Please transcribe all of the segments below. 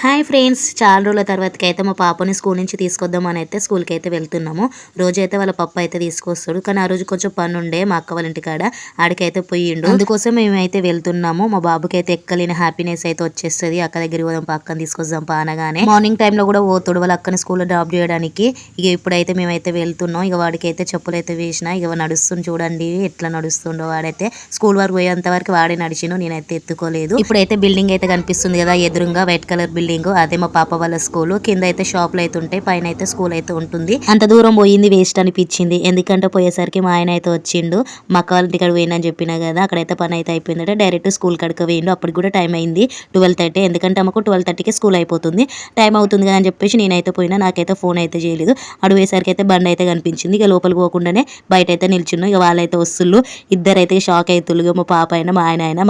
Hi friends, చాలా రోజుల తర్వాతకి అయితే మా పాపని స్కూల్ నుంచి తీసుకొద్దామని అయితే స్కూల్కి అయితే వెళ్తున్నాము. రోజైతే వాళ్ళ పప్పు అయితే తీసుకొస్తాడు, కానీ ఆ రోజు కొంచెం పని ఉండే మా అక్క వాళ్ళ ఇంటికాడ, ఆడికైతే పోయిండు. అందుకోసం మేమైతే వెళ్తున్నాము. మా బాబుకి అయితే ఎక్కలేని హ్యాపీనెస్ అయితే వచ్చేస్తుంది. అక్క దగ్గర పోదాం, పక్కన తీసుకొద్దాం అనగానే మార్నింగ్ టైంలో కూడా పోతాడు వాళ్ళ అక్కని స్కూల్లో డ్రాప్ చేయడానికి. ఇక ఇప్పుడైతే మేమైతే వెళ్తున్నాం. ఇక వాడికి అయితే చెప్పులు అయితే వేసిన, ఇక నడుస్తుంది చూడండి ఎట్లా నడుస్తుండో. వాడైతే స్కూల్ వరకు పోయేంత వరకు వాడే నడిచిను, నేనైతే ఎత్తుకోలేదు. ఇప్పుడైతే బిల్డింగ్ అయితే కనిపిస్తుంది కదా ఎదురుగా, వైట్ కలర్ బిల్డింగ్. అదే మా పాప వాళ్ళ స్కూల్. కింద అయితే షాపులు అయితే ఉంటాయి, పైన అయితే స్కూల్ అయితే ఉంటుంది. అంత దూరం పోయింది వేస్ట్ అనిపించింది. ఎందుకంటే పోయేసరికి మా ఆయన అయితే వచ్చిండు. మా అక్క వాళ్ళ ఇంటికాడ పోయిందని చెప్పినా కదా, అక్కడైతే పని అయితే అయిపోయిందంటే డైరెక్ట్ స్కూల్ కాడికి పోయిండు. అప్పటికి కూడా టైం అయింది 12:30. ఎందుకంటే మాకు 12:30కి స్కూల్ అయిపోతుంది. టైం అవుతుంది కదా అని చెప్పేసి నేనైతే పోయినా. నాకైతే ఫోన్ అయితే చేయలేదు. అడుగు వేసరికి అయితే బండి అయితే కనిపించింది. ఇక లోపలికి పోకుండానే బయట అయితే నిల్చున్నాం. ఇక వాళ్ళైతే వస్తుళ్ళు. ఇద్దరైతే షాక్ అవుతుళ్ళు. మా పాప అయినా మా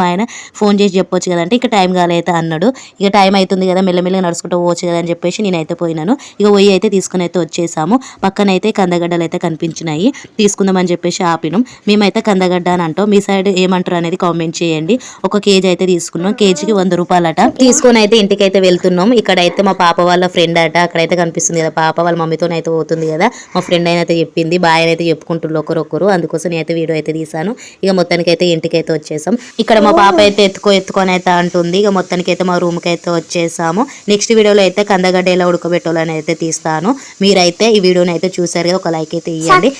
ఆయన ఫోన్ చేసి చెప్పొచ్చు కదంటే ఇక టైం కాలైతే అన్నాడు. ఇక టైం అవుతుంది కదా, మెల్లమెల్లగా నడుచుకుంటూ పోవచ్చు కదా అని చెప్పేసి నేనైతే పోయినాను. ఇక పోయి అయితే తీసుకుని అయితే వచ్చేసాము. పక్కన అయితే కందగడ్డలు అయితే కనిపించినాయి, తీసుకుందామని చెప్పేసి ఆపినాం. మేమైతే కందగడ్డ అని అంటాం, మీ సైడ్ ఏమంటారు అనేది కామెంట్ చేయండి. ఒక కేజీ అయితే తీసుకున్నాం, కేజీకి 100 రూపాయలట. తీసుకొని అయితే ఇంటికైతే వెళ్తున్నాం. ఇక్కడైతే మా పాప వాళ్ళ ఫ్రెండ్ అట, అక్కడైతే కనిపిస్తుంది కదా పాప వాళ్ళ మమ్మీతో అయితే పోతుంది కదా. మా ఫ్రెండ్ అయితే చెప్పింది, బాయ్ అయితే చెప్పుకుంటున్నారు ఒకరొకరు. అందుకోసం నేనైతే వీడియో అయితే తీసాను. ఇక మొత్తానికి అయితే ఇంటికైతే వచ్చేసాం. ఇక్కడ మా పాప అయితే ఎత్తుకొని అయితే అంటుంది. ఇక మొత్తానికి అయితే మా రూమ్కి అయితే వచ్చేసాము. నెక్స్ట్ వీడియోలో అయితే కందగడ్డ ఎలా ఉడకబెట్టాలని అయితే తీస్తాను. మీరైతే ఈ వీడియోని అయితే చూసారు కదా, ఒక లైక్ అయితే ఇవ్వండి.